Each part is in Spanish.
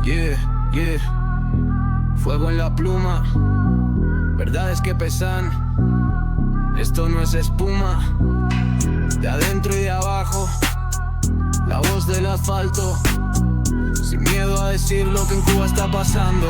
Yeah, yeah. Fuego en la pluma. Verdades que pesan. Esto no es espuma. De adentro y de abajo. La voz del asfalto. Sin miedo a decir lo que en Cuba está pasando.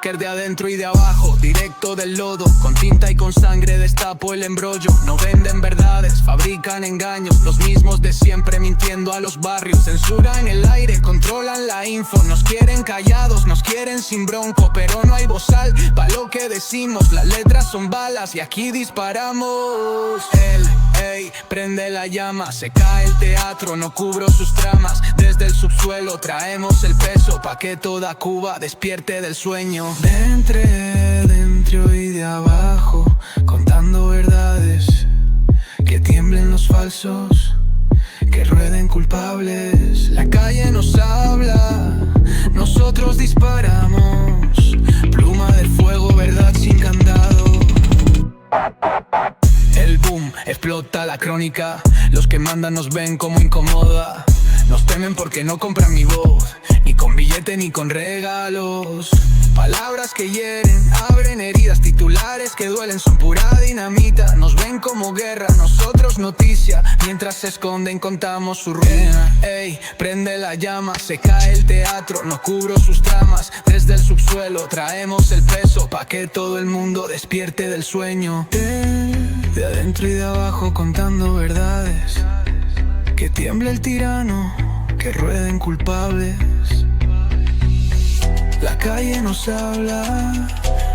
Que de adentro y de abajo, directo del lodo. Con tinta y con sangre destapo el embrollo. No venden verdades, fabrican engaños. Los mismos de siempre mintiendo a los barrios. Censura en el aire, controlan la info. Nos quieren callados, nos quieren sin bronco. Pero no hay bozal pa' lo que decimos. Las letras son balas y aquí disparamos. Ey, prende la llama, se cae el teatro, no cubro sus tramas. Desde el subsuelo traemos el peso pa' que toda Cuba despierte del sueño. De entre, dentro y de abajo, contando verdades, que tiemblen los falsos, que rueden culpables. La calle nos habla, nosotros disparamos. Pluma del fuego, verdad sin candado. El boom, explota la crónica. Los que mandan nos ven como incomoda. Nos temen porque no compran mi voz, ni con billete ni con regalos. Palabras que hieren, abren heridas. Titulares que duelen, son pura dinamita. Nos ven como guerra, nosotros noticia. Mientras se esconden contamos su ruina. Ey, prende la llama, se cae el teatro, no cubro sus tramas. Desde el subsuelo traemos el peso pa' que todo el mundo despierte del sueño. De adentro y de abajo contando verdades, que tiemble el tirano, que rueden culpables. La calle nos habla,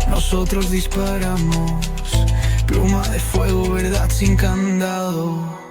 nosotros disparamos. Pluma de fuego, verdad sin candado.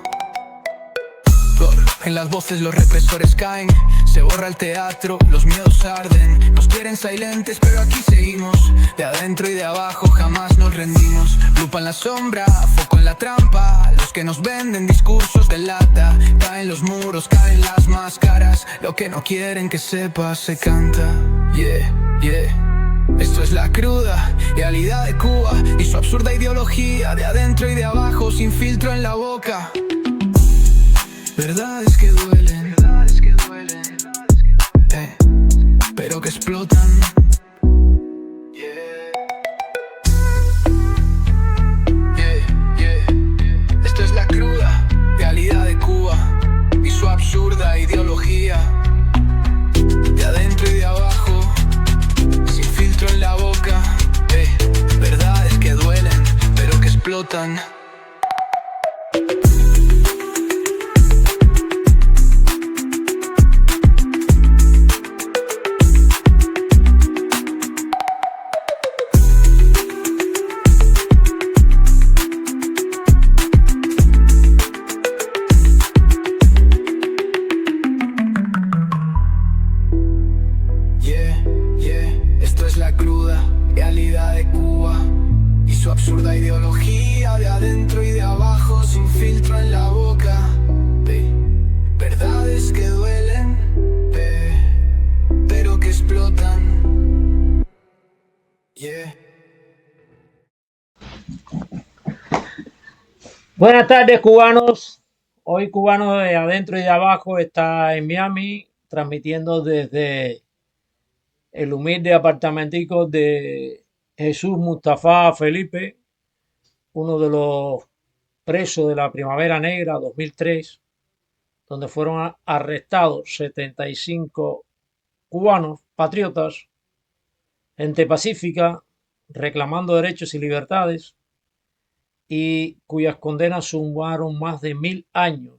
En las voces los represores caen, se borra el teatro, los miedos arden. Nos quieren silentes, pero aquí seguimos. De adentro y de abajo jamás nos rendimos. Lupa en la sombra, foco en la trampa. Los que nos venden discursos de lata. Caen los muros, caen las máscaras. Lo que no quieren que sepas se canta. Yeah, yeah. Esto es la cruda realidad de Cuba y su absurda ideología. De adentro y de abajo, sin filtro en la boca. Verdades que duelen, pero que explotan. Yeah. Yeah, yeah. Esto es la cruda realidad de Cuba y su absurda ideología. De adentro y de abajo, sin filtro en la boca. Verdades que duelen, pero que explotan. Absurda ideología de adentro y de abajo, sin filtro en la boca. Verdades que duelen, pero que explotan. Yeah. Buenas tardes, cubanos. Hoy Cubano de Adentro y de Abajo está en Miami, transmitiendo desde el humilde apartamentico de Jesús Mustafa Felipe, uno de los presos de la Primavera Negra 2003, donde fueron arrestados 75 cubanos patriotas, gente pacífica, reclamando derechos y libertades, y cuyas condenas sumaron más de 1000 años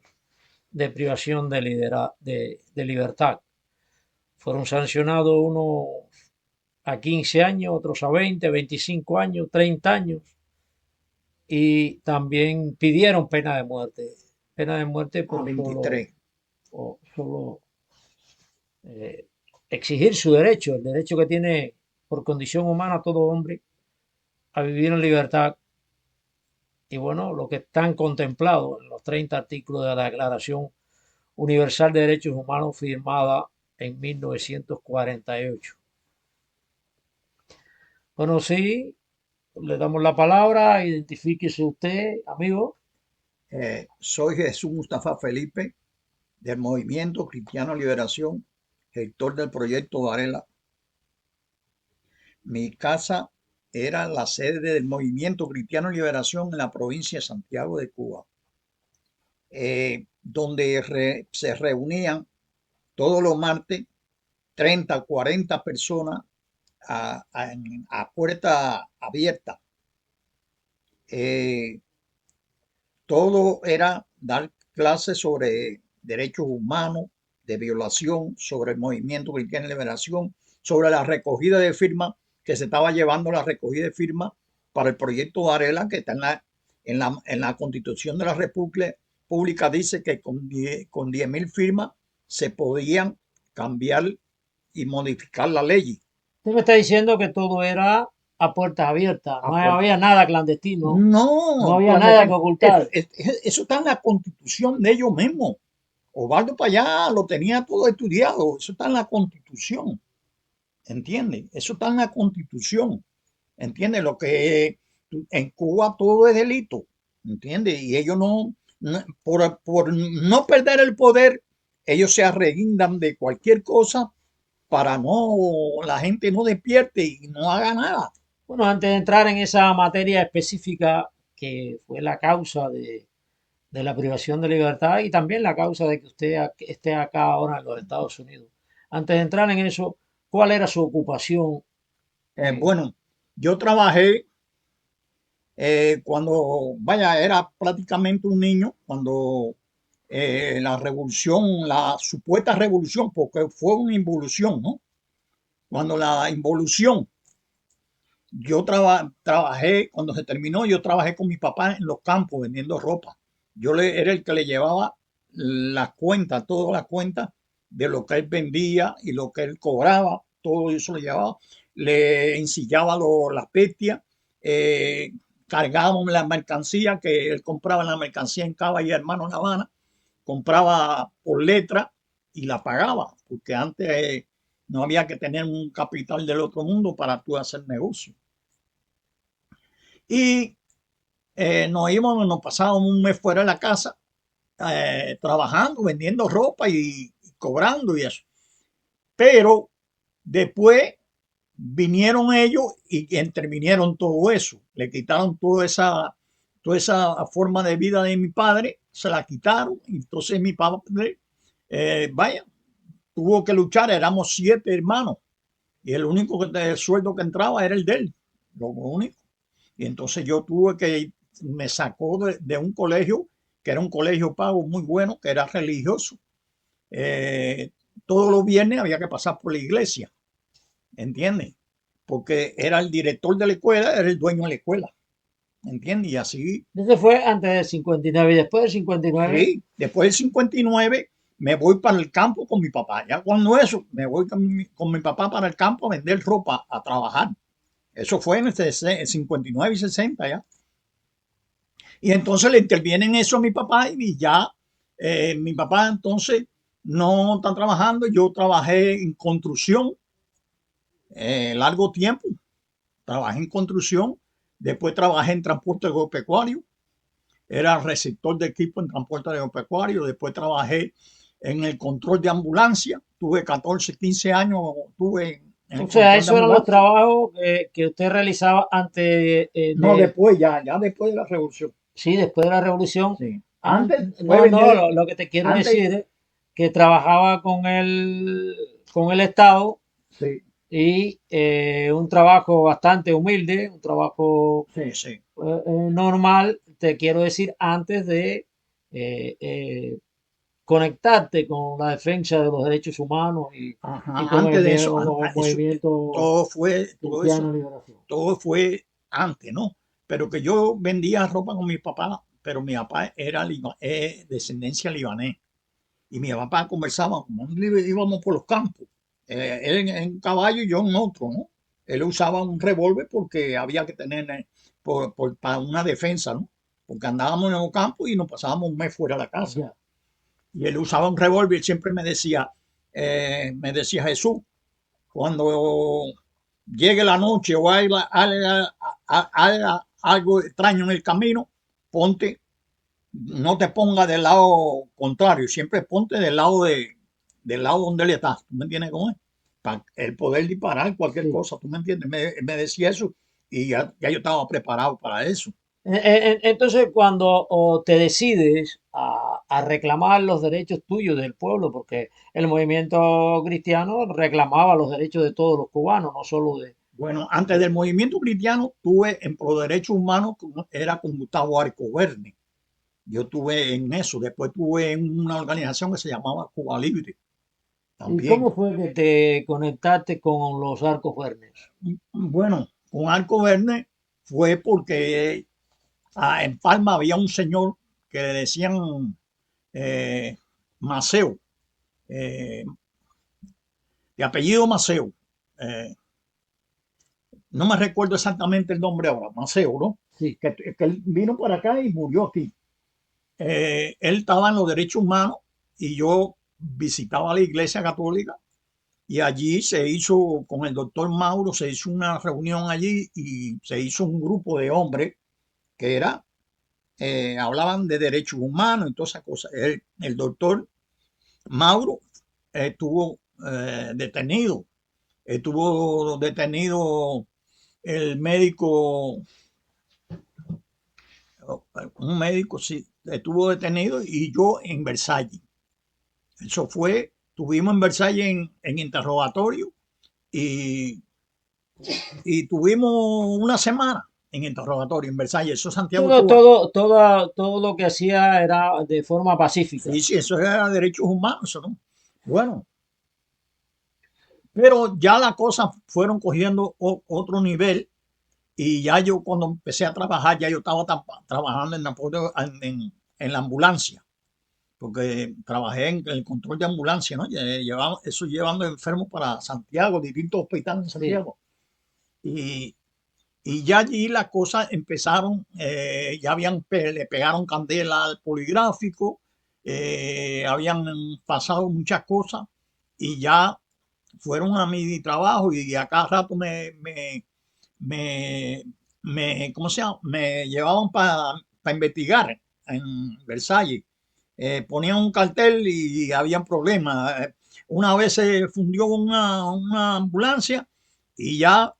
de privación de libertad. Fueron sancionados unos a 15 años, otros a 20, 25 años, 30 años, y también pidieron pena de muerte. Pena de muerte por 23. Solo exigir su derecho, el derecho que tiene por condición humana todo hombre a vivir en libertad. Y bueno, lo que están contemplados en los 30 artículos de la Declaración Universal de Derechos Humanos firmada en 1948. Bueno, sí, le damos la palabra, identifíquese usted, amigo. Soy Jesús Mustafa Felipe, del Movimiento Cristiano Liberación gestor del proyecto Varela. Mi casa era la sede del Movimiento Cristiano de Liberación en la provincia de Santiago de Cuba, donde se reunían todos los martes 30, 40 personas a puerta abierta. Todo era dar clases sobre derechos humanos, de violación, sobre el movimiento cristiano de liberación, sobre la recogida de firmas, que se estaba llevando la recogida de firmas para el proyecto Varela, que está en la Constitución de la República, dice que con 10.000 firmas se podían cambiar y modificar la ley. Usted me está diciendo que todo era a puertas abiertas, no había nada clandestino, no había nada que ocultar. Eso está en la Constitución de ellos mismos. Osvaldo Payá lo tenía todo estudiado, eso está en la Constitución, ¿entiendes? Eso está en la Constitución, ¿entiendes? Lo que en Cuba todo es delito, ¿entiendes? Y ellos por no perder el poder, ellos se arreguindan de cualquier cosa para la gente no despierte y no haga nada. Bueno, antes de entrar en esa materia específica que fue la causa de la privación de libertad y también la causa de que usted esté acá ahora en los Estados Unidos. Antes de entrar en eso, ¿cuál era su ocupación? Bueno, yo trabajé cuando, era prácticamente un niño, cuando la revolución, la supuesta revolución, porque fue una involución, ¿no? Cuando la involución, yo trabajé, cuando se terminó, yo trabajé con mi papá en los campos vendiendo ropa. Yo era el que le llevaba las cuentas, todas las cuentas de lo que él vendía y lo que él cobraba, todo eso le llevaba. Le ensillaba las bestias, cargábamos la mercancía, que él compraba la mercancía en Cava y Hermano La Habana, compraba por letra y la pagaba, porque antes no había que tener un capital del otro mundo para tú hacer negocio. Y nos pasábamos un mes fuera de la casa, trabajando, vendiendo ropa y cobrando y eso. Pero después vinieron ellos y intervinieron todo eso. Le quitaron toda esa forma de vida de mi padre, se la quitaron. Entonces mi padre, tuvo que luchar. Éramos 7 hermanos y el único el sueldo que entraba era el de él, lo único. Y entonces yo me sacó de un colegio, que era un colegio pago muy bueno, que era religioso. Todos los viernes había que pasar por la iglesia, ¿entiendes? Porque era el director de la escuela, era el dueño de la escuela, ¿entiendes? Y así. Ese fue antes del 59 y después del 59. Sí, después del 59 me voy para el campo con mi papá. Ya cuando eso, me voy con mi papá para el campo a vender ropa, a trabajar. Eso fue en el 59 y 60 ya. Y entonces le intervienen eso a mi papá y ya mi papá entonces no está trabajando. Yo trabajé en construcción largo tiempo. Trabajé en construcción. Después trabajé en transporte agropecuario. Era receptor de equipo en transporte agropecuario. Después trabajé en el control de ambulancia. Tuve 14, 15 años. O sea, esos eran los trabajos que usted realizaba antes No, después, ya después de la revolución. Sí, después de la revolución. Sí. Antes, no, lo que te quiero decir es que trabajaba con el Estado. Sí. Y un trabajo bastante humilde, un trabajo sí. normal, te quiero decir, antes de conectarte con la defensa de los derechos humanos y con antes de eso, los movimientos todo fue antes, ¿no? Pero que yo vendía ropa con mi papá, pero mi papá era descendencia libanés. Y mi papá conversaba, como íbamos por los campos, él en un caballo y yo en otro, ¿no? Él usaba un revólver porque había que tener para una defensa, ¿no? Porque andábamos en los campos y nos pasábamos un mes fuera de la casa. Yeah. Y él usaba un revólver y siempre me decía Jesús, cuando llegue la noche o haya algo extraño en el camino, no te pongas del lado contrario, siempre ponte del lado del lado donde él está. ¿Tú me entiendes cómo es? Para el poder disparar cualquier Sí. cosa, ¿tú me entiendes? Me decía eso y ya yo estaba preparado para eso. Entonces, cuando te decides a reclamar los derechos tuyos del pueblo, porque el movimiento cristiano reclamaba los derechos de todos los cubanos, no solo Bueno, antes del movimiento cristiano, tuve en pro derechos humanos, era con Gustavo Arco Verne. Yo tuve en eso. Después tuve en una organización que se llamaba Cuba Libre ¿Y también. cómo fue que te conectaste con los Arcos Verdes? Bueno, con Arco Verne fue porque en Palma había un señor que le decían eh, Maceo, eh, de apellido Maceo. Eh, no me recuerdo exactamente el nombre ahora, Maceo, ¿no? Sí. Que él vino para acá y murió aquí. Él estaba en los derechos humanos y yo visitaba la iglesia católica y allí se hizo, con el doctor Mauro, se hizo una reunión allí y se hizo un grupo de hombres que hablaban de derechos humanos y todas esas cosas. El doctor Mauro estuvo detenido, estuvo detenido el médico, un médico, sí, estuvo detenido y yo en Versalles. Eso fue, tuvimos en Versalles en interrogatorio y, y tuvimos una semana en interrogatorio en Versalles, eso es Santiago de Cuba. Todo lo que hacía era de forma pacífica. Sí, sí, eso era derechos humanos, eso, ¿no? Bueno, pero ya las cosas fueron cogiendo otro nivel y ya yo cuando empecé a trabajar, ya yo estaba trabajando en la ambulancia, porque trabajé en el control de ambulancia, ¿no? Eso llevando enfermos para Santiago, distintos hospitales en Sí. Santiago. Y, y ya allí las cosas empezaron, le pegaron candela al poligráfico, habían pasado muchas cosas y ya fueron a mi trabajo y a cada rato me, ¿cómo se llama? Me llevaban para investigar en Versalles. Ponían un cartel y habían problemas. Una vez se fundió una ambulancia y ya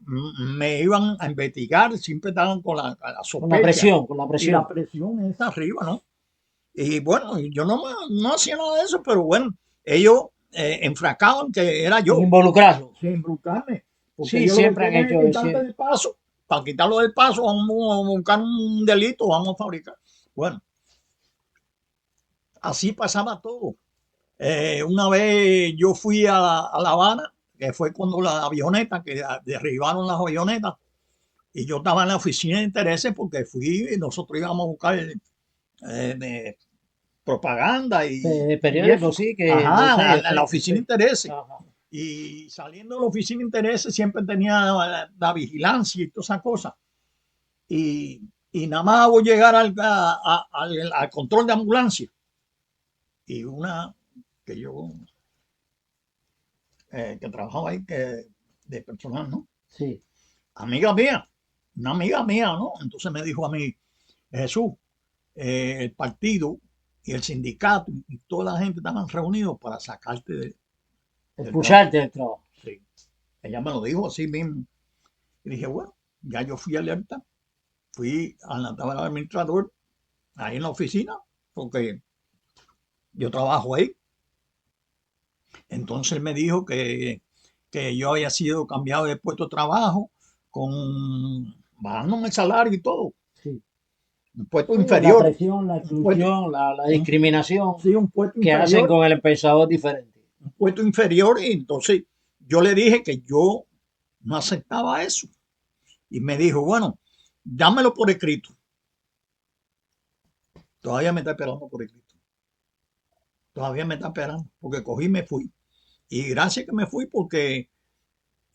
me iban a investigar, siempre estaban con la sospecha Con la y la presión. presión es arriba, ¿no? Y bueno, yo no hacía nada de eso, pero bueno, ellos enfrascaban que era En yo, involucrarlo. sin involucrarme, porque Sí, ellos lo que siempre han quieren es hecho eso. quitarte el paso. Para quitarlo del paso, vamos a buscar un delito, vamos a fabricar. Bueno, así pasaba todo. Una vez yo fui a La Habana, que fue cuando la avioneta, que derribaron las avionetas, y yo estaba en la oficina de intereses porque fui y nosotros íbamos a buscar de propaganda y Periódico, eso. sí, que yo Ajá, sé, yo la sé, yo oficina de sé. intereses. Ajá. Y saliendo de la oficina de intereses siempre tenía la vigilancia y todas esas cosas. Y nada más voy a llegar al control de ambulancia. Y una que yo, que trabajaba ahí, de personal, ¿no? Sí. Amiga mía, una amiga mía, ¿no? Entonces me dijo a mí, Jesús, el partido y el sindicato y toda la gente estaban reunidos para sacarte del trabajo. Expulsarte del trabajo. Sí. Ella me lo dijo así mismo. Y dije, bueno, ya yo fui alerta, fui a la tabla del administrador, ahí en la oficina, porque yo trabajo ahí. Entonces él me dijo que yo había sido cambiado de puesto de trabajo, bajándome el salario y todo, Sí. un puesto Sí, la inferior, presión, la un puesto, exclusión, la un, discriminación sí, un puesto que hacen inferior, con el pensador diferente. un puesto inferior, y entonces yo le dije que yo no aceptaba eso. Y me dijo, bueno, dámelo por escrito. Todavía me está esperando por escrito. Todavía me está esperando, porque cogí y me fui. Y gracias que me fui porque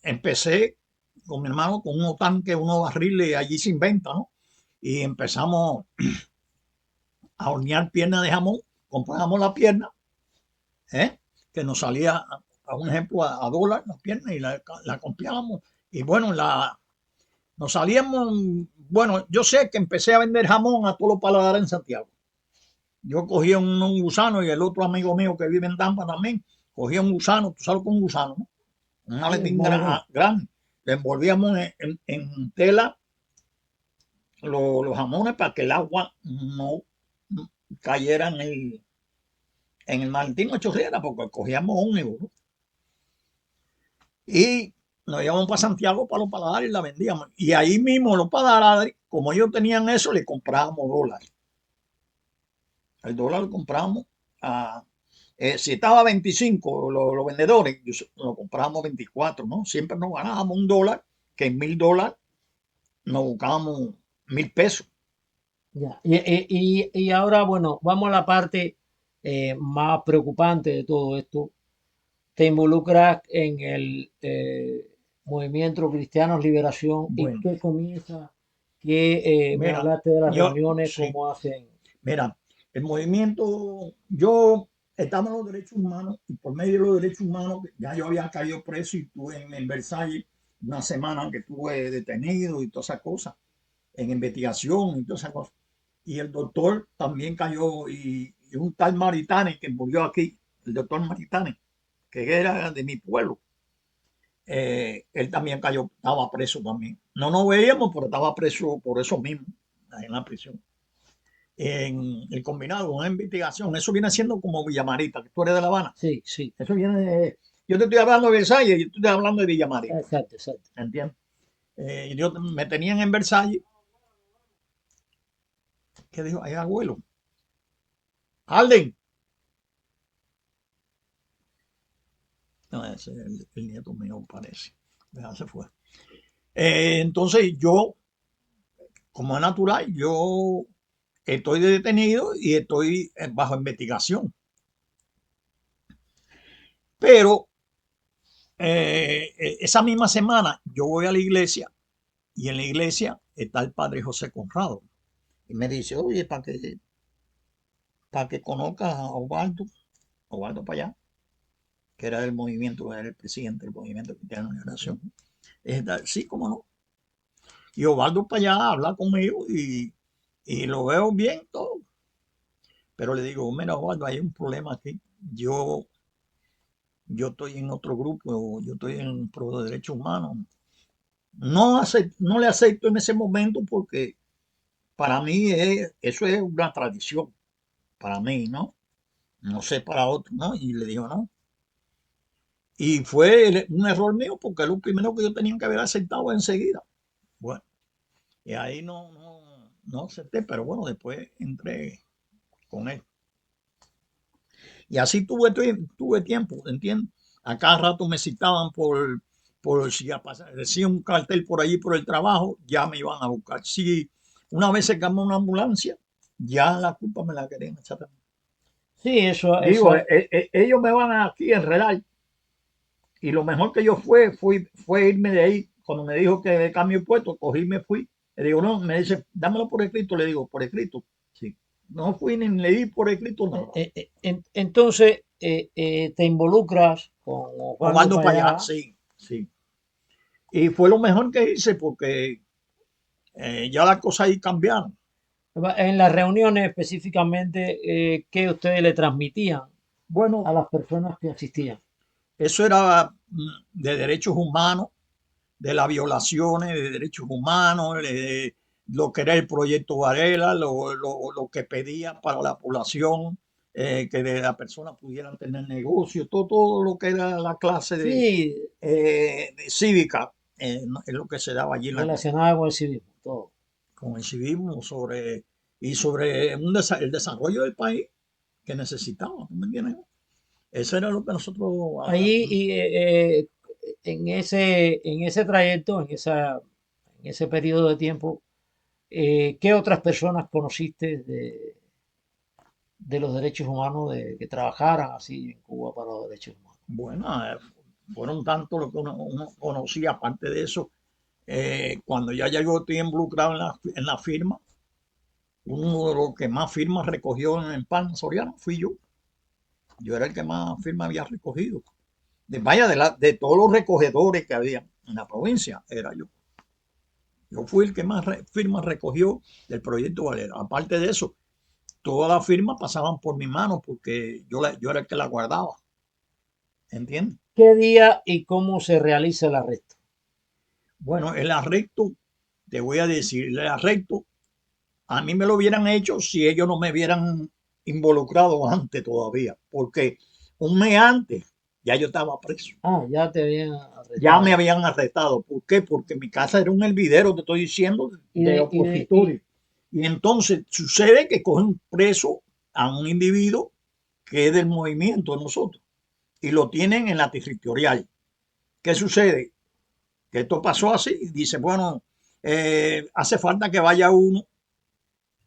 empecé con mi hermano con unos tanques, unos barriles allí sin venta, ¿no? Y empezamos a hornear piernas de jamón, comprábamos la pierna, ¿eh? Que nos salía, a un ejemplo, a dólar las piernas y la comprábamos. Y bueno, nos salíamos, bueno, yo sé que empecé a vender jamón a todos los paladares en Santiago. yo cogía un gusano y el otro amigo mío que vive en Tampa también, cogía un gusano, tú sabes con un gusano, ¿no? Un Sí, maletín más o menos. grande, le envolvíamos en tela los jamones para que el agua no cayera en el maletín, no chorreara, porque cogíamos ómnibus, ¿no? Y nos íbamos para Santiago para los paladares y la vendíamos. Y ahí mismo los paladares, como ellos tenían eso, le comprábamos dólares. El dólar lo compramos a, si estaba a 25 los vendedores, lo compramos 24, ¿no? Siempre nos ganábamos un dólar, que en $1000 nos buscábamos 1000 pesos. Ya. Y ahora, bueno, vamos a la parte más preocupante de todo esto. Te involucras en el Movimiento Cristianos Liberación y Bueno, tú comienzas que me mira, hablaste de las yo, reuniones, sí, cómo hacen. mira, el movimiento, yo estaba en los derechos humanos y por medio de los derechos humanos, ya yo había caído preso y estuve en Versalles una semana que estuve detenido y todas esas cosas, en investigación y todas esas cosas. Y el doctor también cayó y un tal Maritane que murió aquí, el doctor Maritane, que era de mi pueblo, él también cayó, estaba preso también. No nos veíamos, pero estaba preso por eso mismo, ahí en la prisión. En el combinado, una investigación, eso viene siendo como Villamarita, que tú eres de La Habana. Sí, sí, Eso viene yo te estoy hablando de Versalles y tú estás hablando de Villamarita, exacto, exacto. ¿entiendes? Y yo, me tenían en Versalles, que dijo, ay abuelo, Alden. No, ese es el nieto mío, parece. Ya se fue. Entonces yo, como es natural, yo estoy detenido y estoy bajo investigación. Pero esa misma semana yo voy a la iglesia y en la iglesia está el padre José Conrado. Y me dice, oye, para que conozcas a Osvaldo para allá, que era del movimiento, era el presidente del movimiento Cristiano de Liberación. Sí, cómo no. Y Osvaldo para allá habla conmigo y lo veo bien todo. Pero le digo, mira, Osvaldo, hay un problema aquí. Yo, yo estoy en otro grupo, yo estoy en pro de derechos humanos. No le acepto en ese momento porque para mí eso es una tradición, para mí, ¿no? No sé para otros, ¿no? Y le digo, no. Y fue un error mío porque lo primero que yo tenía que haber aceptado enseguida. Bueno, y ahí no acepté, pero bueno, después entré con él. Y así tuve tiempo, ¿entiendes? A cada rato me citaban por si decía un cartel por allí por el trabajo, ya me iban a buscar. Si una vez se cambió una ambulancia, ya la culpa me la querían echar. Sí, eso Digo, es. ellos me van aquí a enredar. Y lo mejor que yo fue irme de ahí. Cuando me dijo que cambio de puesto, cogí y me fui. Le digo, no, me dice, dámelo por escrito. Le digo, por escrito. Sí. No fui ni leí por escrito nada. Entonces, te involucras con Osvaldo Osvaldo para allá, Payá sí, sí. Y fue lo mejor que hice porque ya las cosas ahí cambiaron. en las reuniones específicamente que ustedes le transmitían a Bueno, las personas que asistían. eso era de derechos humanos, de las violaciones de derechos humanos, lo que era el proyecto Varela, lo que pedía para la población, que de las personas pudieran tener negocios, todo lo que era la clase Sí, de cívica, es lo que se daba allí en relacionada con el civismo, todo. con el civismo y sobre el desarrollo del país que necesitaba, ¿tú me entiendes? Eso era lo que nosotros Ahí y, en ese trayecto, en ese periodo de tiempo, ¿qué otras personas conociste de los derechos humanos que trabajaran así en Cuba para los derechos humanos? bueno, fueron tantos lo que uno conocía, aparte de eso, cuando ya llegó, estoy involucrado en la firma, uno de los que más firmas recogió en el Palma Soriano fui yo. Yo era el que más firmas había recogido. Vaya, de todos los recogedores que había en la provincia, era yo. Yo fui el que más firmas recogió del proyecto Valera. Aparte de eso, todas las firmas pasaban por mi mano porque yo era el que la guardaba. ¿Entiendes? ¿Qué día y cómo se realiza el arresto? Bueno, el arresto, te voy a decir, el arresto, a mí me lo hubieran hecho si ellos no me hubieran involucrado antes todavía, porque un mes antes ya yo estaba preso. Ah, ya te habían Ya me arrestado. habían arrestado. ¿Por qué? Porque mi casa era un hervidero, te estoy diciendo, Y de de, y de, y, opositores. Y entonces sucede que cogen preso a un individuo que es del movimiento de nosotros y lo tienen en la territorial. ¿Qué sucede? Que esto pasó así. Dice, bueno, hace falta que vaya uno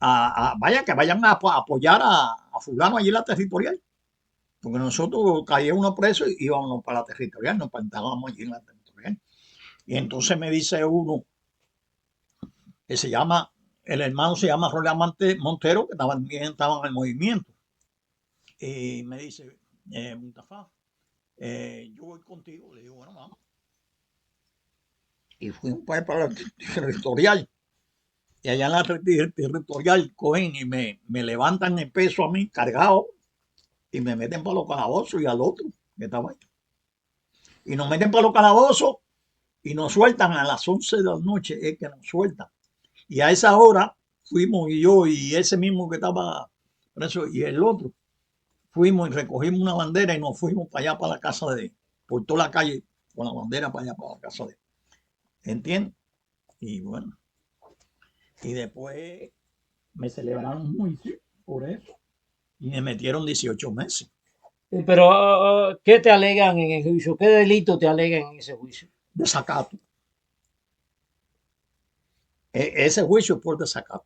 que vayan a apoyar a fulano allí en la territorial. Porque nosotros caía uno preso y íbamos para la territorial, nos plantábamos allí en la territorial. Y entonces me dice uno que se llama, el hermano se llama Rolán Montero, que también estaba en el movimiento. Y me dice, Mustafa, yo voy contigo. Le digo, bueno, vamos. Y fuimos para la territorial. Y allá en la territorial cogen y me levantan el peso a mí cargado y me meten para los calabozos y al otro que estaba ahí. Y nos meten para los calabozos y nos sueltan a las 11 de la noche, es que nos sueltan. Y a esa hora fuimos y yo y ese mismo que estaba preso y el otro, fuimos y recogimos una bandera y nos fuimos para allá, para la casa de él, por toda la calle con la bandera para allá, para la casa de él. ¿Entiendes? Y bueno, y después me celebraron un juicio por eso y me metieron 18 meses pero, ¿qué te alegan en el juicio? ¿Qué delito te alegan en ese juicio? de desacato. Ese juicio es por desacato.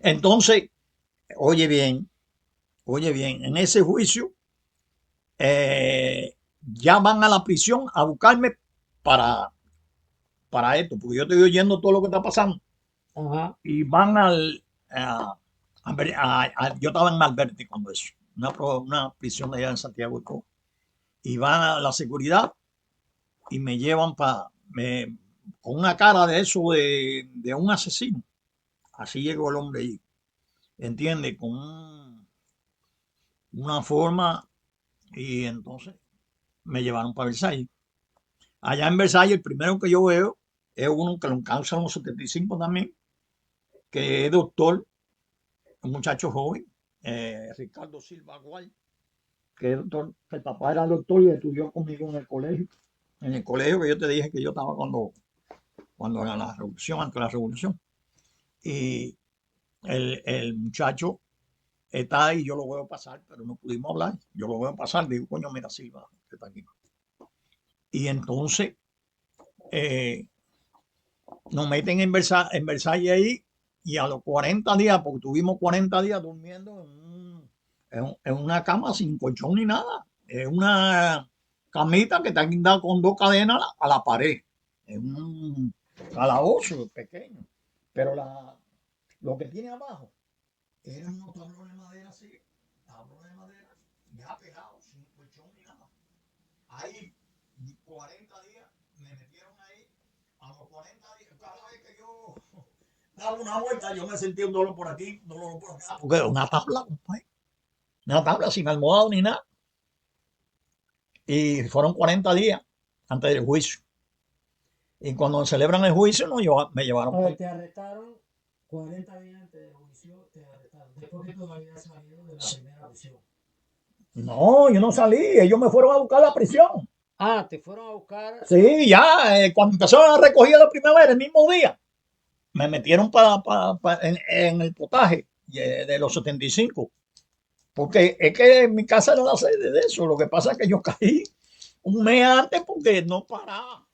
Entonces, oye bien, oye bien, en ese juicio ya van a la prisión a buscarme para, para esto, porque yo estoy oyendo todo lo que está pasando. Ajá. Y van yo estaba en Malverde cuando eso, una prisión de allá en Santiago. Y van a la seguridad y me llevan con una cara de eso de un asesino. Así llegó el hombre allí. ¿Entiendes? Con una forma y entonces me llevaron para Versalles. Allá en Versalles el primero que yo veo es uno que lo encausan los 75 también, que es doctor, un muchacho joven, Ricardo Silva Guay, que es doctor, que el papá era doctor y estudió conmigo en el colegio que yo te dije que yo estaba cuando era la revolución, antes de la revolución. Y el muchacho está ahí, yo lo veo pasar, pero no pudimos hablar. Yo lo veo pasar, digo, coño, mira Silva, que está aquí. Y entonces nos meten en Versalles ahí y a los 40 días, porque tuvimos 40 días durmiendo en una cama sin colchón ni nada, en una camita que está guindada con dos cadenas a la pared, en un calabozo pequeño. Pero lo que tiene abajo eran unos tablones de madera así, tablones de madera ya pegados, sin colchón ni nada. Ahí 40 días me metieron ahí. A los 40 días, cada vez que yo daba una vuelta, yo me sentía un dolor por aquí, un dolor por acá. Porque era una tabla, compadre. Una tabla sin almohado ni nada. Y fueron 40 días antes del juicio. Y cuando celebran el juicio, me llevaron. A ver, te arrestaron 40 días antes del juicio, te arrestaron. Después que tú habías salido de la primera prisión. No, yo no salí, ellos me fueron a buscar a la prisión. Ah, te fueron a buscar. Sí, ya, cuando empezaron a recoger la primera vez, el mismo día, me metieron en el potaje de los 75. Porque es que mi casa era la sede de eso. Lo que pasa es que yo caí un mes antes porque no paraba.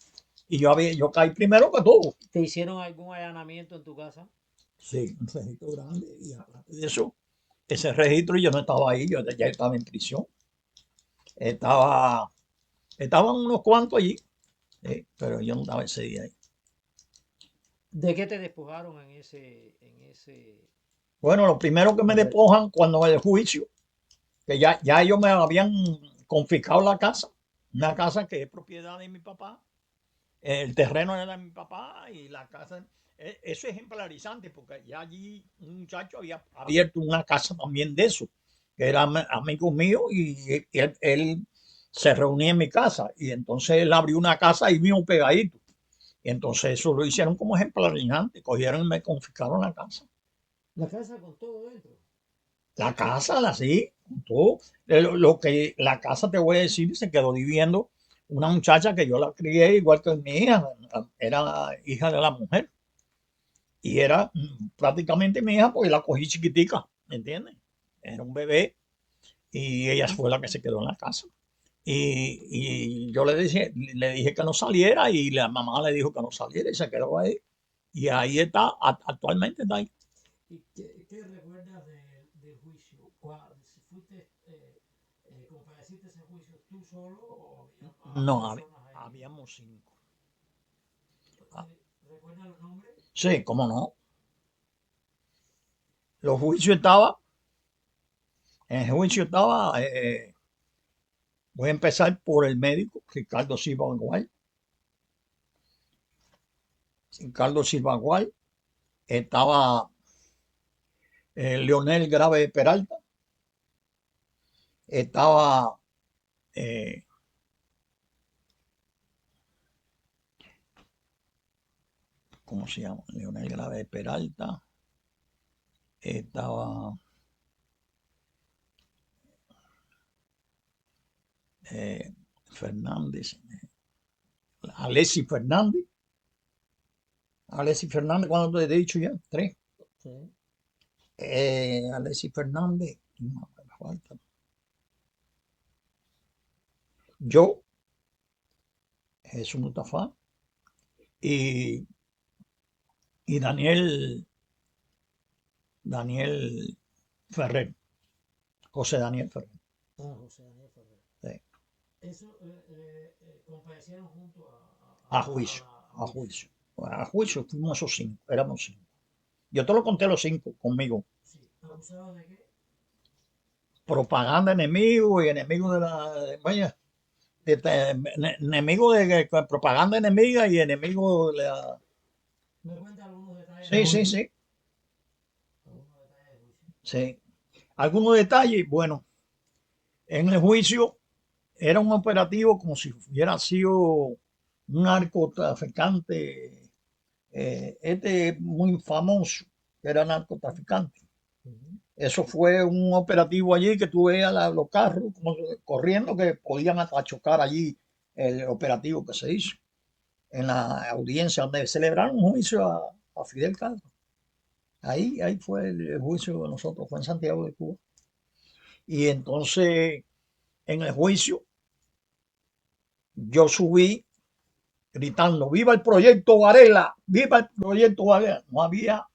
Y yo caí primero que todo. ¿Te hicieron algún allanamiento en tu casa? Sí, un registro grande. Y aparte de eso, ese registro yo no estaba ahí, yo ya estaba en prisión. Estaban unos cuantos allí, pero yo no estaba ese día ahí. ¿De qué te despojaron en ese? Bueno, lo primero que me despojan cuando el juicio, que ya ellos me habían confiscado la casa, una casa que es propiedad de mi papá, el terreno era de mi papá y la casa Eso es ejemplarizante porque ya allí un muchacho había abierto una casa también de eso, que era amigo mío y él se reunía en mi casa y entonces él abrió una casa ahí mismo pegadito. Y entonces eso lo hicieron como ejemplarizante, cogieron y me confiscaron la casa. La casa con todo dentro. La casa, así, con todo. Lo que la casa, te voy a decir, se quedó viviendo una muchacha que yo la crié igual que mi hija, era hija de la mujer. Y era prácticamente mi hija porque la cogí chiquitica, ¿me entiendes? Era un bebé y ella fue la que se quedó en la casa. Y yo le dije que no saliera y la mamá le dijo que no saliera y se quedó ahí. Y ahí está, actualmente está ahí. ¿Y qué recuerdas del juicio? Si fuiste, compareciste ese juicio tú solo o había más No, personas ahí? habíamos 5. ¿Recuerdas los nombres? Sí, cómo no. Los juicios estaba, en el juicio estaba, voy a empezar por el médico, Ricardo Silva Aguay. Ricardo Silva Aguay. Estaba Leonel Grave Peralta. Estaba eh, ¿cómo se llama? Leonel Grave Peralta. Estaba Fernández, Alexis Fernández. Alexis Fernández, ¿cuándo te he dicho ya? 3. Sí. Alexis Fernández, no, me falta. Yo, Jesús Mustafa y, y Daniel Ferrer, José Daniel Ferrer. Ah, José Daniel Ferrer. Sí. Eso comparecieron junto A juicio, a juicio. A juicio fuimos esos 5, éramos 5. Yo te lo conté los 5 conmigo. Sí. ¿Acusados de qué? Propaganda enemigo y enemigo de la. Vaya, enemigo de propaganda enemiga y enemigo de la. ¿Me cuenta algunos detalles? Sí, sí, sí. Algunos detalles del juicio. Sí. Algunos detalles, bueno, en el juicio era un operativo como si hubiera sido un narcotraficante, muy famoso, que era narcotraficante. Eso fue un operativo allí que tú veías los carros como corriendo que podían chocar allí el operativo que se hizo en la audiencia donde celebraron un juicio a Fidel Castro. Ahí fue el juicio de nosotros, fue en Santiago de Cuba. Y entonces en el juicio yo subí gritando, ¡viva el proyecto Varela! ¡Viva el proyecto Varela! No había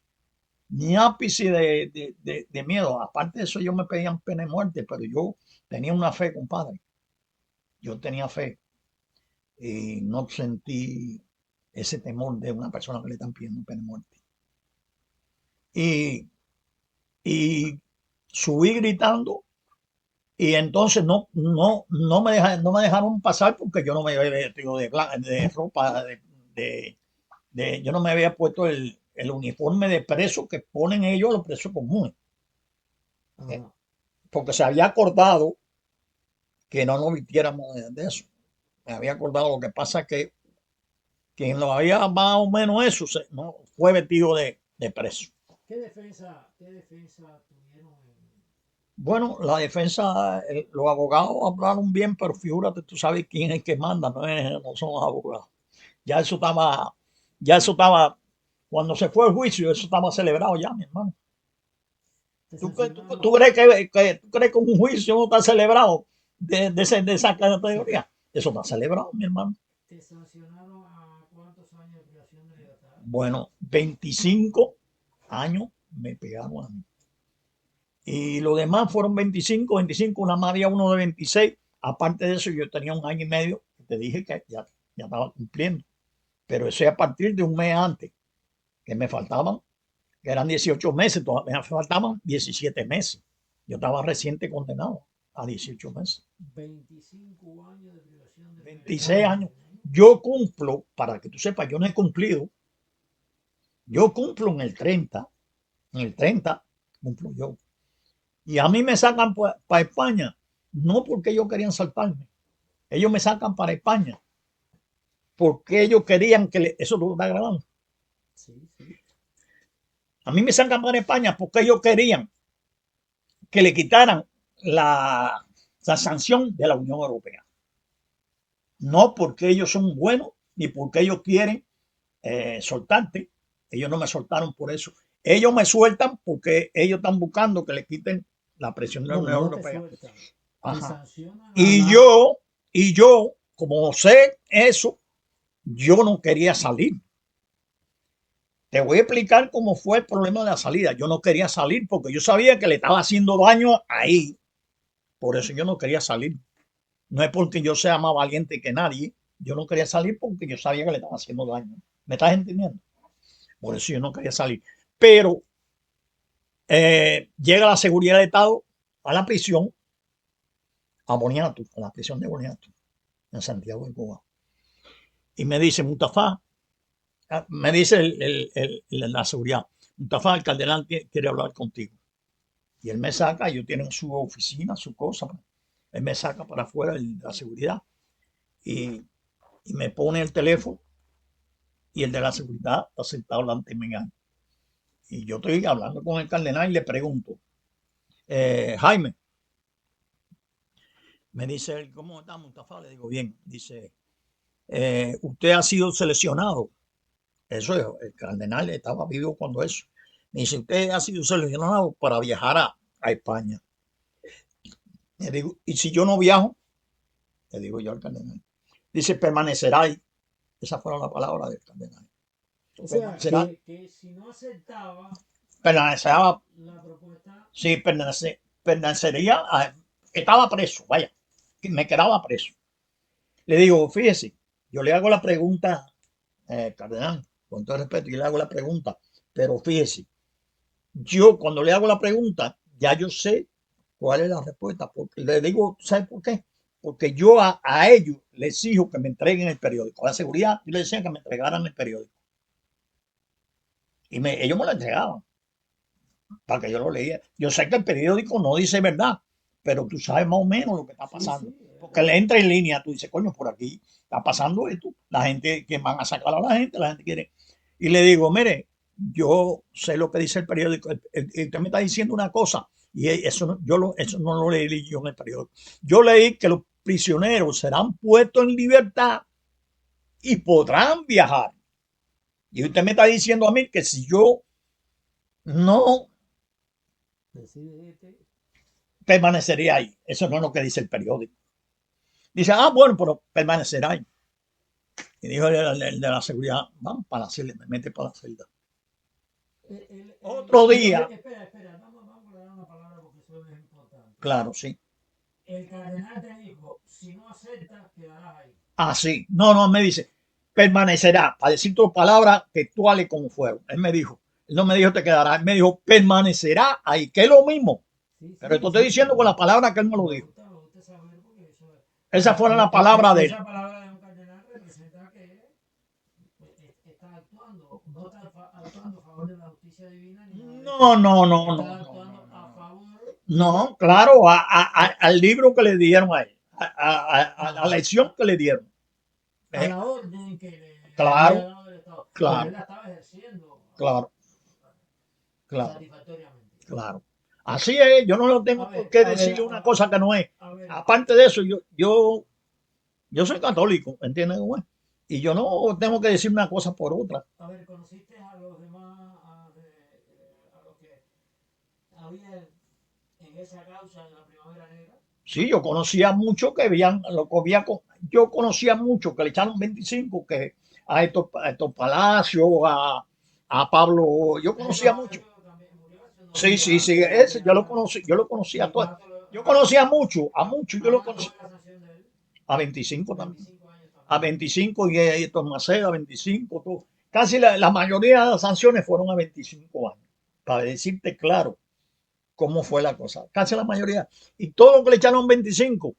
ni ápice de miedo. Aparte de eso, yo me pedían pena de muerte, pero yo tenía una fe, compadre. Yo tenía fe y no sentí ese temor de una persona que le están pidiendo pena de muerte. Y, y subí gritando y entonces no me dejaron pasar porque yo no me había vestido de ropa, yo no me había puesto el uniforme de preso que ponen ellos los presos comunes. Porque se había acordado que no nos vistiéramos de eso. Me había acordado, lo que pasa que quien lo había más o menos eso no, fue vestido de preso. ¿Qué defensa tuvieron? Bueno, la defensa, los abogados hablaron bien, pero figúrate, tú sabes quién es el que manda, no son los abogados. Ya eso estaba, cuando se fue el juicio, eso estaba celebrado ya, mi hermano. ¿Tú crees que un juicio no está celebrado de esa categoría? Eso está celebrado, mi hermano. ¿Te sancionaron a cuántos años de privación de libertad? Bueno, 25 años me pegaron a mí. Y los demás fueron 25, una más había uno de 26. Aparte de eso, yo tenía 1 año y medio, que te dije que ya estaba cumpliendo. Pero eso es a partir de un mes antes, que me faltaban, que eran 18 meses, todavía me faltaban 17 meses. Yo estaba reciente condenado a 18 meses. 25 años de privación de 26 años. Yo cumplo, para que tú sepas, yo no he cumplido. Yo cumplo en el 30 cumplo yo. Y a mí me sacan para España, no porque ellos querían saltarme, ellos me sacan para España, porque ellos querían eso lo está grabando. Sí, sí. A mí me sacan para España porque ellos querían que le quitaran la sanción de la Unión Europea. No porque ellos son buenos, ni porque ellos quieren soltarte. Ellos no me soltaron por eso. Ellos me sueltan porque ellos están buscando que le quiten la presión de la No, Unión no te Europea. sueltan. Te Ajá. sancionan a Y la- yo, como sé eso, yo no quería salir. Te voy a explicar cómo fue el problema de la salida. Yo no quería salir porque yo sabía que le estaba haciendo daño ahí. Por eso yo no quería salir. No es porque yo sea más valiente que nadie. Yo no quería salir porque yo sabía que le estaba haciendo daño. ¿Me estás entendiendo? Por eso yo no quería salir. Pero llega la seguridad de Estado a la prisión, a Boniato, a la prisión de Boniato, en Santiago de Cuba. Y me dice, Mustafa, me dice la seguridad, Mustafa, el cardenal quiere hablar contigo. Y él me saca, ellos tienen su oficina, su cosa. Él me saca para afuera de la seguridad y me pone el teléfono y el de la seguridad está sentado delante de mí. Y yo estoy hablando con el cardenal y le pregunto, Jaime, me dice él, ¿cómo está Mustafa? Le digo, bien. Dice, usted ha sido seleccionado. Eso es, el cardenal estaba vivo cuando eso. Me dice, usted ha sido seleccionado para viajar a España. Le digo, ¿y si yo no viajo? Le digo yo al cardenal. Dice, permanecerá ahí. Esas fueron las palabras del cardenal. O sea, Permanecerá, que si no aceptaba permanecerá, la propuesta, sí, permanecería, estaba preso, vaya, que me quedaba preso. Le digo, fíjese, yo le hago la pregunta, cardenal, con todo respeto, yo le hago la pregunta, pero fíjese, yo cuando le hago la pregunta, ya yo sé cuál es la respuesta, porque le digo, ¿sabe por qué? Porque yo a ellos les exijo que me entreguen el periódico. A la seguridad, yo les decía que me entregaran el periódico. Y ellos me lo entregaban para que yo lo leyera. Yo sé que el periódico no dice verdad, pero tú sabes más o menos lo que está sí, pasando. sí. Porque le entra en línea, tú dices, coño, por aquí está pasando esto. La gente que van a sacar a la gente quiere. Y le digo, mire, yo sé lo que dice el periódico. Usted me está diciendo una cosa y eso no, eso no lo leí yo en el periódico. Yo leí que los prisioneros serán puestos en libertad y podrán viajar. Y usted me está diciendo a mí que si yo no Decide, permanecería ahí. Eso no es lo que dice el periódico. Dice, bueno, pero permanecerá ahí. Y dijo el de la seguridad, vamos para la celda, me mete para la celda. Otro día, espera, vamos a dar una palabra porque eso es importante. claro, sí. El cardenal te dijo, si no aceptas, quedarás ahí. Sí. No, me dice, permanecerá, para decir tus palabras textuales como fueron. Él no me dijo te quedará, él me dijo permanecerá ahí, que es lo mismo. Sí, Pero esto estoy diciendo con la palabra que él me lo dijo. Me gusta saber porque eso es. Esas fueron las palabras de él. Esa palabra de un cardenal representa que está actuando, no está actuando a favor de la justicia divina ni nada. No. Está actuando a favor. No, claro, al libro que le dieron a él, a la lección que le dieron. A la orden que le Claro, había dado el Estado. claro. Pero él la estaba ejerciendo Claro, satisfactoriamente. claro. Así es, yo no lo tengo por qué decirle una cosa que no es. Aparte de eso, yo soy católico, ¿entiendes cómo es? Y yo no tengo que decir una cosa por otra. A ver, ¿conociste a los demás, a los que había en esa causa de la Primavera Negra? Sí, yo conocía mucho que habían, yo conocía mucho que le echaron 25, que a estos Palacios, a Pablo, yo conocía mucho. Sí, ese yo lo conocía todo. Yo conocía mucho, yo lo conocía. A 25 también. A 25 y estos Maceda, 25, todo. Casi la mayoría de las sanciones fueron a 25 años. Para decirte claro cómo fue la cosa. Casi la mayoría. Y todo lo que le echaron 25,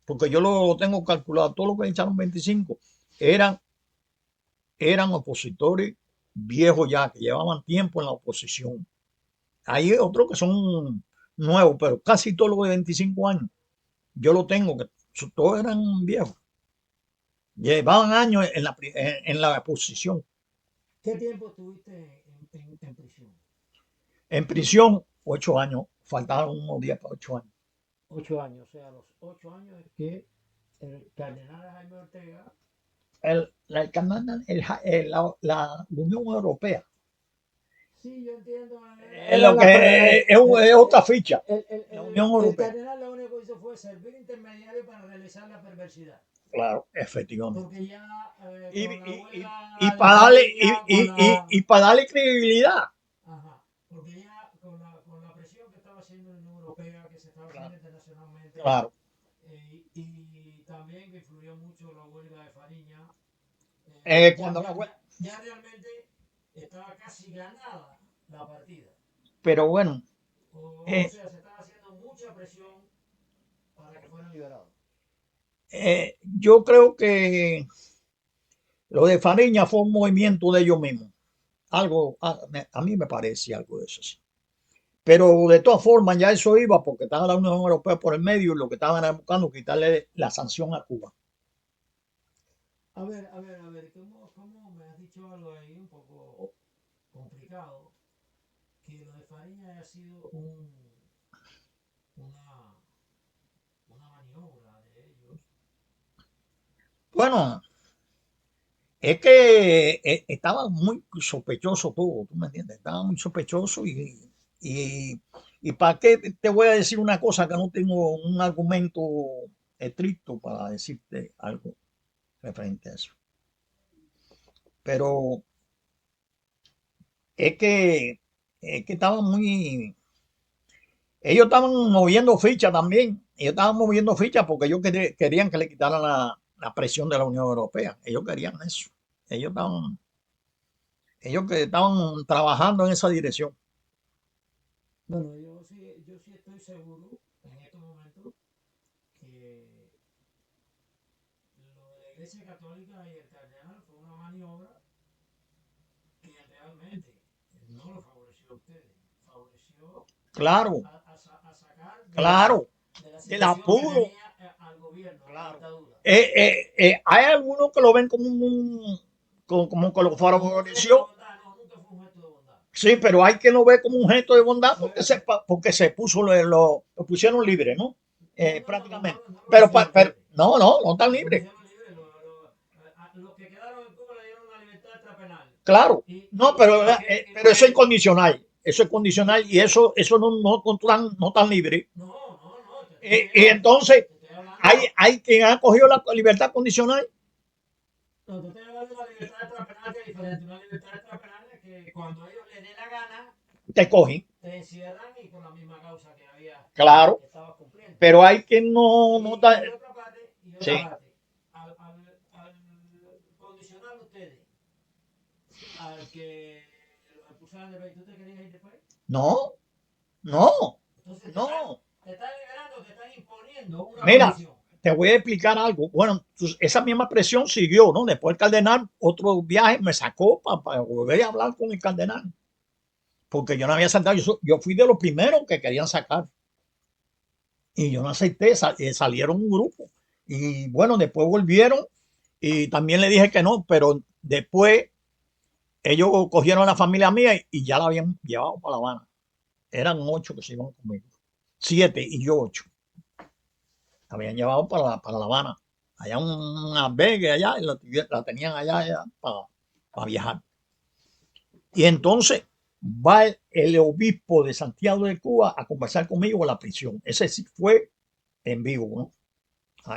porque yo lo tengo calculado, todo lo que le echaron 25 eran opositores viejos ya, que llevaban tiempo en la oposición. Hay otros que son nuevos, pero casi todos los de 25 años. Yo lo tengo, que todos eran viejos. Llevaban años en la oposición. ¿Qué tiempo estuviste en prisión? En prisión, 8 años. Faltaron unos días para 8 años. 8 años, o sea, los 8 años es que el cardenal Jaime Ortega. La Unión Europea. Sí, yo entiendo. Es lo que es otra ficha. La Unión El Europea. cardenal lo único que hizo fue servir intermediario para realizar la perversidad. Claro, efectivamente. Porque ya Y, con la y- abuela y para con darle credibilidad. ajá, porque ya con la presión que estaba haciendo la Unión Europea, que se estaba haciendo Claro, internacionalmente, claro. y también que influyó mucho la huelga de Fariña, Cuando la ya realmente estaba casi ganada la partida. Pero bueno, O eh, sea, se estaba haciendo mucha presión para que fueran liberados. yo creo que lo de Fariña fue un movimiento de ellos mismos. Algo, a mí me parece algo de eso, sí. Pero de todas formas, ya eso iba porque estaba la Unión Europea por el medio y lo que estaban era buscando quitarle la sanción a Cuba. A ver, ¿cómo me has dicho algo ahí un poco complicado? Que lo de Fariña haya sido una, una maniobra de ellos. Bueno, es que estaba muy sospechoso todo, ¿tú me entiendes? Estaba muy sospechoso y, y ¿para qué te voy a decir una cosa que no tengo un argumento estricto para decirte algo referente a eso? Pero es que, es que estaban muy... Ellos estaban moviendo fichas también. Ellos estaban moviendo fichas porque ellos querían que le quitaran la presión de la Unión Europea. Ellos querían eso. Ellos estaban, ellos que estaban trabajando en esa dirección. Bueno, yo sí estoy seguro en estos momentos que lo de la Iglesia Católica y el cardenal fue una maniobra que realmente no lo favoreció a ustedes, favoreció Claro, a sacar claro, de la del situación que apuro. tenía al gobierno, a la Claro. dictadura. Hay algunos que lo ven como como que lo Como un gesto de favoreció. bondad, no, nunca fue un gesto de bondad. Sí, pero hay que lo ve como un gesto de bondad porque se puso, lo pusieron libre, ¿no? Prácticamente. No lo Pero, pusieron pero libre. no tan No lo libre. pusieron libre. Los que quedaron en Cuba le dieron una libertad extrapenal. Claro. No, pero eso es Que condicional. Eso es condicional y eso no tan libre. no, te estoy Y diciendo, entonces, te estoy hablando. hay quien ha cogido la libertad condicional. No, te estoy hablando de una libertad extrapenal que es diferente. Una libertad extrapenal es que cuando ellos les dé la gana, Te cogen. te encierran y por la misma causa que había, Claro. que estabas cumpliendo. Pero hay quien no, Y, no y está. otra parte, Sí. al condicionar ustedes al que los expulsaran del país, ¿tú te querías ir del país? No, no, Entonces no. te están liberando, te están imponiendo una Mira, condición. te voy a explicar algo. Bueno, esa misma presión siguió, ¿no? Después el cardenal, otro viaje me sacó para volver a hablar con el cardenal. Porque yo no había saltado, yo fui de los primeros que querían sacar. Y yo no acepté, salieron un grupo. Y bueno, después volvieron y también le dije que no, pero después ellos cogieron a la familia mía y ya la habían llevado para La Habana. Eran 8 que se iban conmigo. 7 y yo 8. La habían llevado para La Habana. Allá una Vegas allá y la tenían allá para viajar. Y entonces va el obispo de Santiago de Cuba a conversar conmigo en la prisión. Ese sí fue en vivo, ¿no?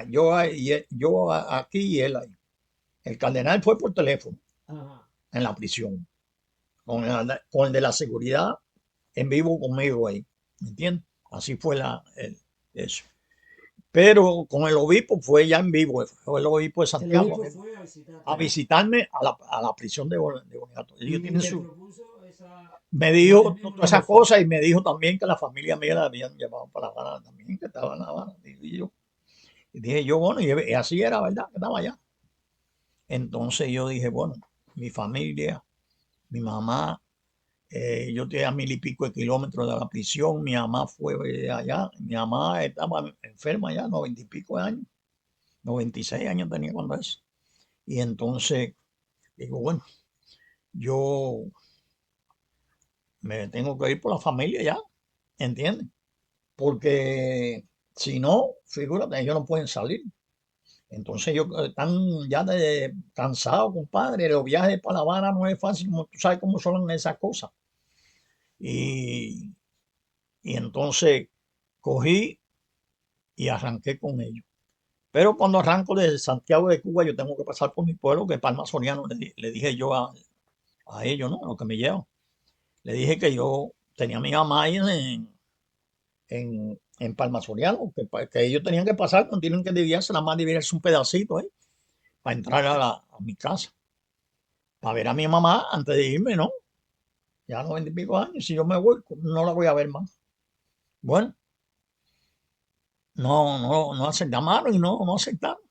Yo aquí y él ahí. El cardenal fue por teléfono. Ajá. En la prisión. Con el de la seguridad en vivo conmigo ahí. ¿Me entiendes? Así fue eso. Pero con el obispo fue ya en vivo. Fue el obispo de Santiago. El obispo fue a visitarme a la prisión de Boniato. Ellos tienen propuso me dijo todas esas cosas y me dijo también que la familia mía la habían llevado para La Habana también, que estaba en La Habana. Y dije yo, bueno, y así era, ¿verdad? Que estaba allá. Entonces yo dije, bueno, mi familia Mi mamá, yo tenía 1000 y pico de kilómetros de la prisión, mi mamá fue allá, mi mamá estaba enferma ya, 90 y pico de años, 96 años tenía cuando eso. Y entonces digo, bueno, yo me tengo que ir por la familia ya, ¿entiendes? Porque si no, figúrate, ellos no pueden salir. Entonces yo están ya cansado, compadre. Los viajes para La Habana no es fácil, como tú sabes cómo son esas cosas. Y, y entonces cogí y arranqué con ellos. Pero cuando arranco de Santiago de Cuba, yo tengo que pasar por mi pueblo, que es Palma Soriano. Le dije yo a ellos, ¿no? A los que me llevan. Le dije que yo tenía a mi mamá ahí en Palma Soriano, que ellos tenían que pasar, no tienen que dividirse, nada más dividirse un pedacito, para entrar a mi casa, para ver a mi mamá antes de irme, ¿no? Ya 90 y pico años, si yo me voy, no la voy a ver más. Bueno, no aceptaron y no aceptaron.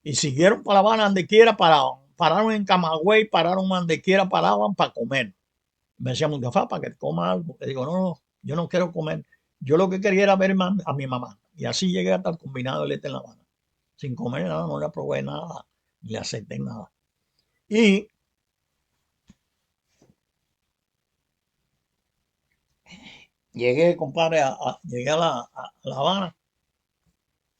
Y siguieron para La Habana, donde quiera paraban. Pararon en Camagüey, pararon donde quiera, paraban para comer. Me decía Mustafa, para que coma algo. Le digo, no, yo no quiero comer. Yo lo que quería era ver a mi mamá. Y así llegué hasta el combinado de leche en La Habana. Sin comer nada, no le aprobé nada, ni le acepté nada. Y llegué, compadre, llegué a La Habana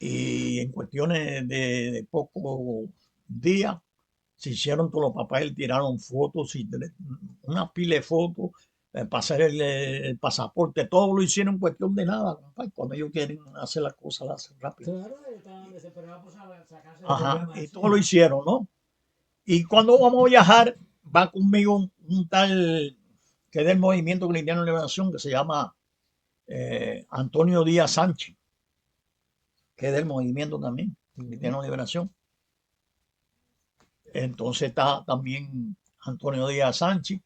y en cuestiones de pocos días se hicieron todos los papeles, tiraron fotos, una pila de fotos para hacer el pasaporte, todo lo hicieron en cuestión de nada, compadre. Cuando ellos quieren hacer las cosas, las hacen rápido. Claro, estaban desesperados por sacarse el Ajá, problema y todo lo encima. hicieron, ¿no? Y cuando vamos a viajar, va conmigo un tal que es del Movimiento Cristiano de Liberación, que se llama Antonio Díaz Sánchez, que es del movimiento también, Cristiano de Liberación. Entonces está también Antonio Díaz Sánchez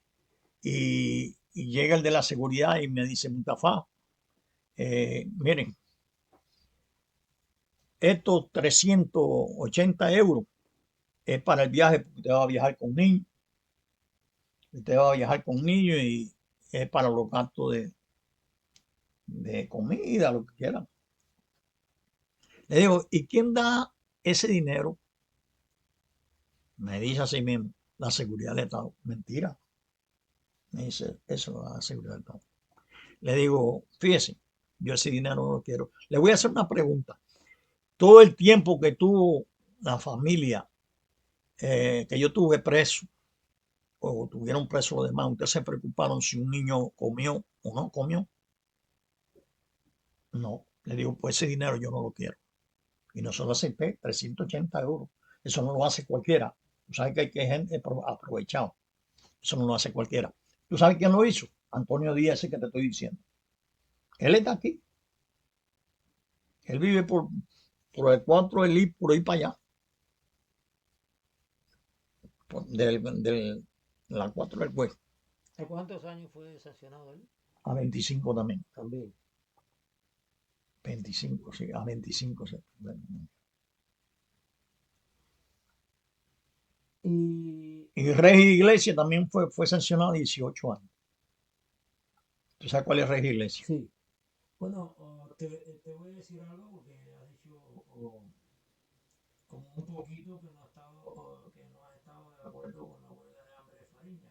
y llega el de la seguridad y me dice, Mustafa, miren, estos 380 € es para el viaje, porque usted va a viajar con niños, y es para los gastos de comida, lo que quieran. Le digo, ¿y quién da ese dinero? Me dice así mismo, la seguridad del Estado. Mentira. Me dice, eso lo da la seguridad del Estado. Le digo, fíjese, yo ese dinero no lo quiero. Le voy a hacer una pregunta. Todo el tiempo que tuvo la familia, que yo tuve preso, o tuvieron preso los demás, ¿ustedes se preocuparon si un niño comió o no comió? No. Le digo, pues ese dinero yo no lo quiero. Y no solo acepté 380 €. Eso no lo hace cualquiera. Tú sabes que hay que gente aprovechado. Eso no lo hace cualquiera. ¿Tú sabes quién lo hizo? Antonio Díaz, ese que te estoy diciendo. Él está aquí. Él vive por el 4 del I, por ahí para allá. De la 4 del Güey. ¿A cuántos años fue sancionado él? A 25 también. También. 25, sí, a 25. Sí. Y Regis Iglesias también fue sancionado a 18 años. ¿Tú sabes cuál es Regis Iglesias? Sí. Bueno, te voy a decir algo porque has dicho como un poquito que no has estado de acuerdo con la huelga de hambre de Fariña.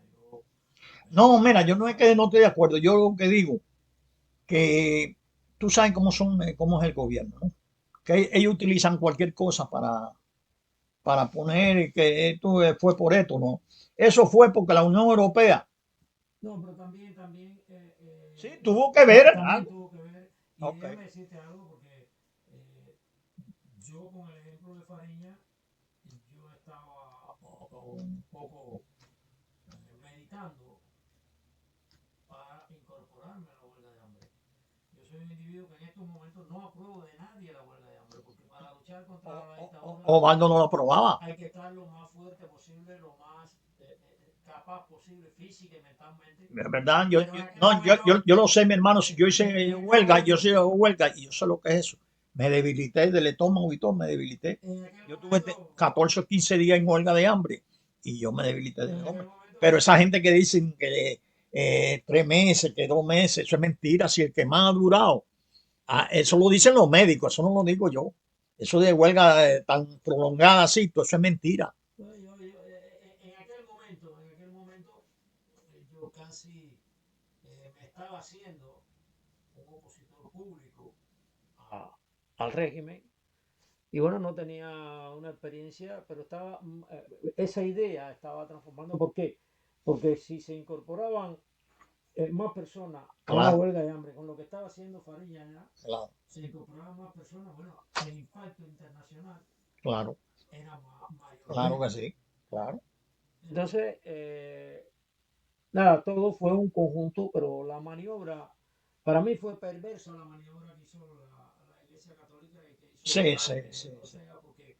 No, mira, yo no es que no estoy de acuerdo. Yo lo que digo, que tú sabes cómo es el gobierno, ¿no? Que ellos utilizan cualquier cosa para poner que esto fue por esto, ¿no? Eso fue porque la Unión Europea No, pero también sí tuvo que ver también algo. tuvo que ver. Y Ok. déjame decirte algo porque yo con el ejemplo de Fariña, yo estaba un poco meditando para incorporarme a la huelga de hambre. Yo soy un individuo que en estos momentos no apruebo de nadie la huelga de hambre, porque para luchar contra la dictadura Ovaldo no lo aprobaba. hay que estar lo más fuerte posible, lo más capaz posible física y mentalmente. Es verdad, Pero en aquel momento, yo lo sé, mi hermano, si yo hice huelga, yo hice huelga y yo sé lo que es eso. Me debilité del estómago y todo, me debilité. en aquel Yo tuve momento, 14 o 15 días en huelga de hambre y yo me debilité del en aquel estómago. momento Pero esa gente que dicen que 3 meses, que 2 meses, eso es mentira. Si el que más ha durado, eso lo dicen los médicos, eso no lo digo yo. Eso de huelga tan prolongada así, todo eso es mentira. En aquel momento, yo casi me estaba haciendo un opositor público al régimen. Y bueno, no tenía una experiencia, pero esa idea estaba transformando. ¿Por qué? Porque si se incorporaban más personas a una Claro, huelga de hambre, con lo que estaba haciendo Farilla ya, claro, se incorporaban más personas, bueno, el impacto internacional claro, era mayor. claro que sí, claro. Entonces, nada, todo fue un conjunto, pero la maniobra, para mí fue perversa la maniobra que hizo la Iglesia Católica y que hizo Sí, sí, Biden, sí, o sí. sea, porque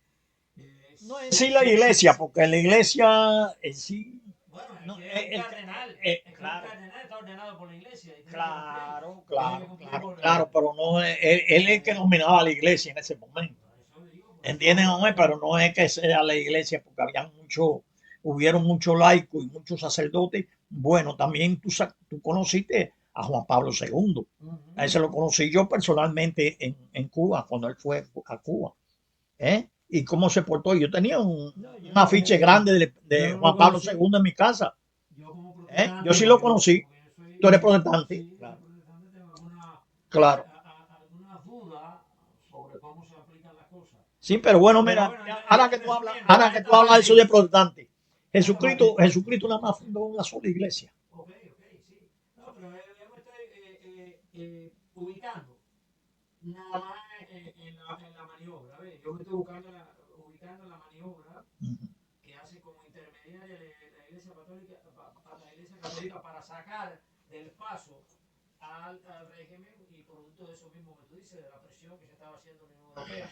No en sí la iglesia, porque la iglesia en sí, bueno, es no, que es un cardenal, es que un claro, cardenal está ordenado por la iglesia y tiene que cumplir, claro, tiene que claro, cumplir claro, por claro, pero no es, él es el que dominaba a la iglesia en ese momento. por eso ¿Entienden, hombre? Pero no es que sea la iglesia, porque hubieron muchos laicos y muchos sacerdotes. Bueno, también tú conociste a Juan Pablo II. A ese lo conocí yo personalmente en Cuba, cuando él fue a Cuba. ¿Eh? Y cómo se portó. Yo tenía no, un afiche grande yo de no lo Juan Pablo conocí, II en mi casa. yo como ¿Eh? protestante, Yo sí lo conocí. porque yo soy, Tú eres protestante. sí, soy Claro. protestante, tengo Claro. algunas dudas sobre cómo se aplican las cosas. Sí, pero bueno, Pero mira, bueno, resumiendo, ahora para que tú esta hablas de eso de parte, protestante, para esta parte, Jesucristo nada más fundó una sola iglesia. ok, sí. No, pero yo me estoy ubicando nada más en la maniobra. A ver, yo me estoy ubicando en la maniobra que hace como intermediaria la Iglesia Católica para sacar del paso al régimen y producto de eso mismo que tú dices, de la presión que se estaba haciendo en la Unión Europea,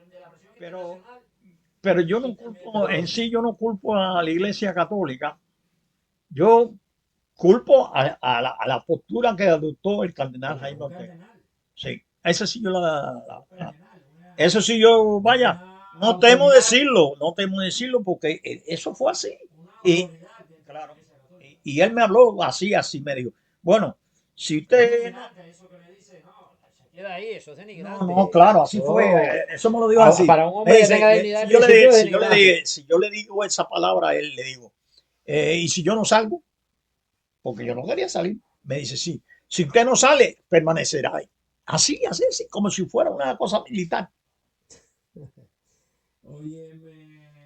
de la presión Pero, internacional. pero yo no culpo, en sí yo no culpo a la iglesia católica. Yo culpo a la postura que adoptó el cardenal Jaime Un Ortega. cardenal, Sí, esa sí yo un cardenal, eso sí yo, vaya, una no temo autoridad, decirlo, no temo decirlo porque eso fue así. una Y autoridad dentro de la claro, Iglesia Católica. y él me habló así, me dijo, bueno, si usted no, Eso que le dice, no, se queda ahí, eso es no, denigrante. no, claro, así fue, Eso, eso me lo dijo así. para un Me hombre que dice, tenga dignidad si de yo le principio dije, es si yo le denigrante. dije, si yo le digo esa palabra a él, le digo, y si yo no salgo, porque yo no quería salir, me dice, sí, si usted no sale, permanecerá ahí. Así, como si fuera una cosa militar. Oye,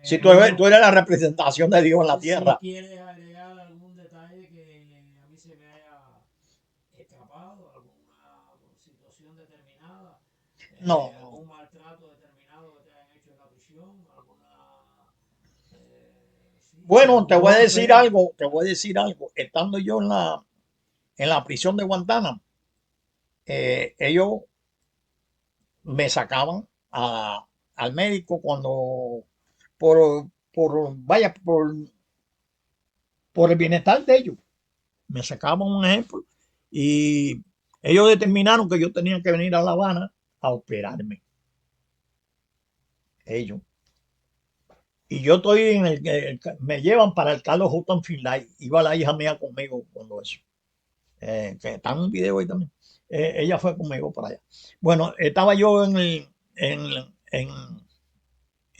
Si Aldo, tú eres la representación de Dios en la si tierra. quieres agregar algún detalle que a mí se me haya escapado, alguna situación determinada, No, no. algún maltrato determinado que te hayan hecho en la prisión, sí, Bueno, algún golpe. te voy a decir algo. Estando yo en la prisión de Guantánamo, ellos me sacaban al médico cuando, vaya, por el bienestar de ellos. Me sacaban un ejemplo y ellos determinaron que yo tenía que venir a La Habana a operarme. Ellos. Y yo estoy me llevan para el Carlos J. Finlay. Iba la hija mía conmigo cuando eso. Que está en un video ahí también. Ella fue conmigo para allá. Bueno, estaba yo en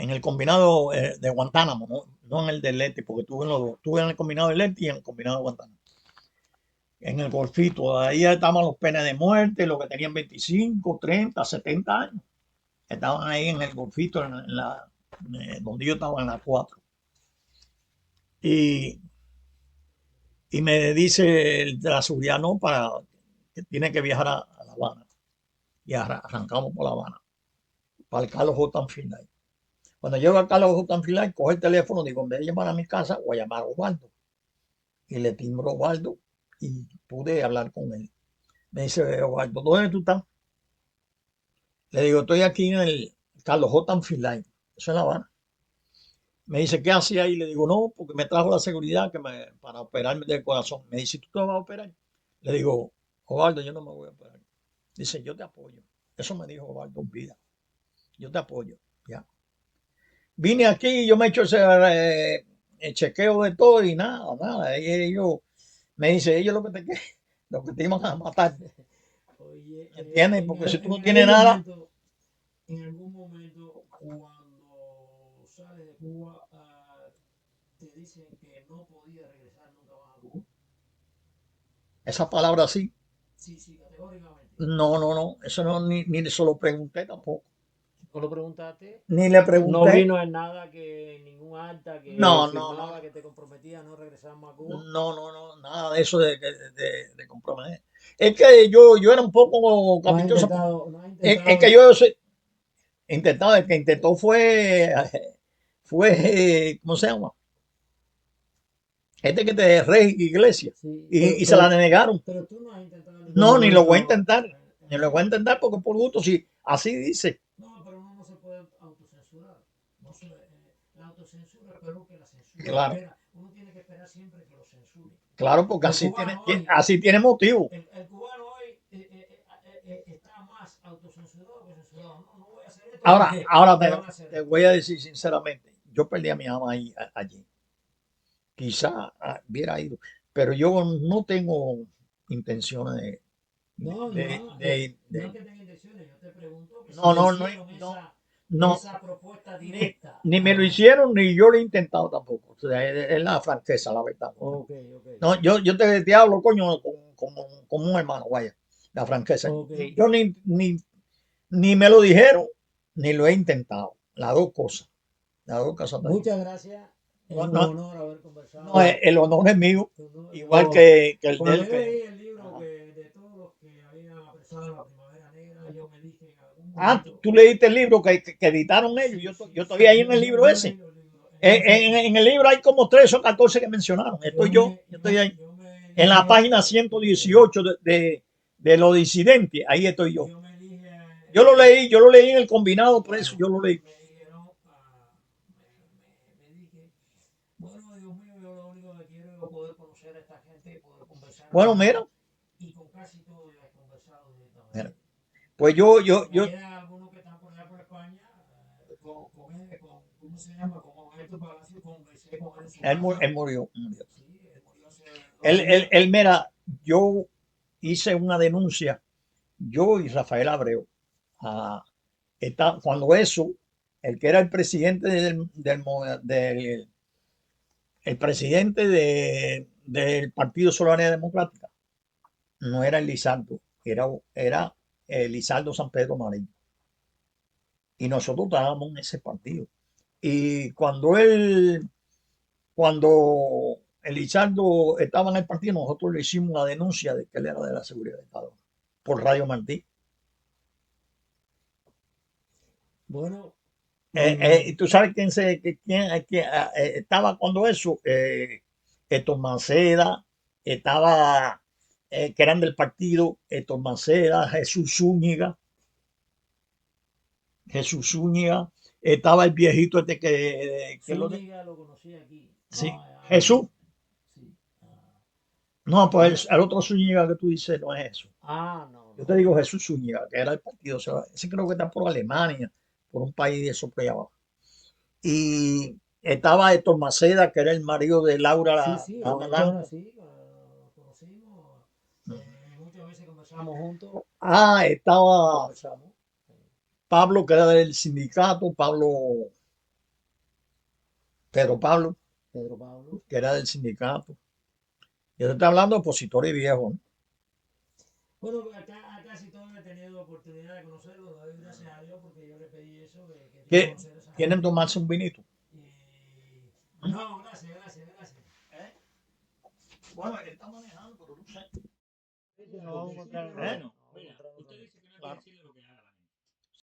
el combinado de Guantánamo, no en el del Leti, porque estuve en el combinado del Leti y en el combinado de Guantánamo. En el Golfito, ahí estaban los penes de muerte, los que tenían 25, 30, 70 años. Estaban ahí en el Golfito, donde yo estaba en la 4. Y, y me dice el de la seguridad, no, que tiene que viajar a La Habana. Y arrancamos por La Habana, para el Carlos J. Finlay. Cuando llego al Carlos J. Finlay, coge el teléfono, digo, en vez de llamar a mi casa, voy a llamar a Osvaldo. Y le timbro a Osvaldo y pude hablar con él. Me dice, Osvaldo, ¿dónde tú estás? Le digo, estoy aquí en el Carlos J. Finlay. Eso es La Habana. Me dice, ¿qué hacía ahí? Le digo, no, porque me trajo la seguridad para operarme del corazón. Me dice, ¿tú te vas a operar? Le digo, Osvaldo, yo no me voy a operar. Dice, yo te apoyo. Eso me dijo Osvaldo en vida. Yo te apoyo. Ya. Vine aquí, yo me he hecho el chequeo de todo y nada, nada. Ellos me dice, ellos lo que te iban a matar. Oye, ¿Entiendes? Porque si tú no tienes nada, en algún momento, cuando sales de Cuba, te dicen que no podía regresar nunca más a Cuba. esa palabra sí. Sí, sí, categóricamente. No, eso no, ni se lo pregunté tampoco. ¿No lo preguntaste? Ni le No pregunté. vino en nada que ningún acta que No, firmaba que te comprometía a no regresar más a Cuba. no, nada de eso de comprometer. Es que yo era un poco No has caprichoso. intentado, no has Es intentado. que yo intentaba, el que intentó ¿cómo se llama? Este que te rey iglesia. Sí, Y se la denegaron. pero tú no has intentado en ningún No, ni lo voy a momento. intentar. Ni lo voy a intentar porque por gusto, si así dice. No, pero uno no se puede autocensurar. No se, la autocensura es peor que la censura. Claro. Uno tiene que esperar siempre que lo censuren. Claro, porque El así cubano tiene, hoy- así tiene motivo. El cubano hoy está más autocensurado que censurado. No, no voy a hacer esto. Ahora, porque ahora me van a hacer te esto. voy a decir sinceramente, yo perdí a mi mamá allí. Quizá hubiera ido, pero yo no tengo intenciones No, de, no, de- no de- es que tenga intenciones. Yo te pregunto que si no, le no, no, hicieron no, esa, no, esa propuesta ni, directa. ni me lo hicieron, ni yo lo he intentado tampoco. O sea, es la franqueza, la verdad. Ok. No, yo te hablo, coño, como un hermano, vaya, la franqueza. Ok. Yo ni me lo dijeron, ni lo he intentado. Las dos cosas. Las dos cosas. Muchas gracias. Es No, un no, honor haber conversado. no, el honor es mío, No, igual yo, que el de cuando él. yo leí el libro Ajá. de todos los que habían apresado la Primavera Negra, yo me dije en algún Ah, momento. tú leíste el libro que editaron ellos. Yo estoy ahí en el libro ese. Leí los libros. Entonces, En el libro hay como 13 o 14 que mencionaron. Yo estoy ahí. En la página 118 de los disidentes, ahí estoy yo. Yo lo leí en el combinado, por eso yo lo leí. Me dijeron, me dije, bueno, Dios mío, yo lo único que quiero es poder conocer a esta gente, poder conversar. Bueno, mira. Y con casi todo ya he conversado directamente. Mira. Pues yo. Quedan algunos que están por allá por España, ¿cómo se llama? Con Héctor Palacio, conversé con él. Él murió. Sí, él murió hace Él, mira, yo hice una denuncia, yo y Rafael Abreu, cuando eso, el que era el presidente el presidente del Partido Soberanía Democrática, no era el Lizardo, era Lizardo San Pedro Marín. Y nosotros estábamos en ese partido. Y cuando el Lizardo estaba en el partido, nosotros le hicimos una denuncia de que él era de la seguridad de Estado por Radio Martí. Bueno, ¿Tú sabes quién estaba cuando eso? Héctor Mancera, estaba, que eran del partido, Héctor Mancera, Jesús Zúñiga, estaba el viejito este que Zúñiga lo conocí aquí. sí, No, Jesús. Sí. No, pues el otro Zúñiga que tú dices no es eso. No. Yo te digo Jesús Zúñiga, que era el partido, o sea, ese creo que está por Alemania, por un país de eso por allá abajo. Y estaba Héctor Maceda, que era el marido de Laura Sí, la ahora sí, lo conocimos. Muchas veces conversamos juntos. Estaba Conversamos. Pablo, que era del sindicato, Pedro Pablo, que era del sindicato. Yo te estoy hablando de opositores viejos, ¿no? Bueno, acá sí todavía he tenido oportunidad de conocerlo, lo doy gracias a Dios porque yo le pedí eso, que conocer a esa ¿Quieren gente. tomarse un vinito? No, gracias. Bueno, él está manejando, pero no sé. Bueno.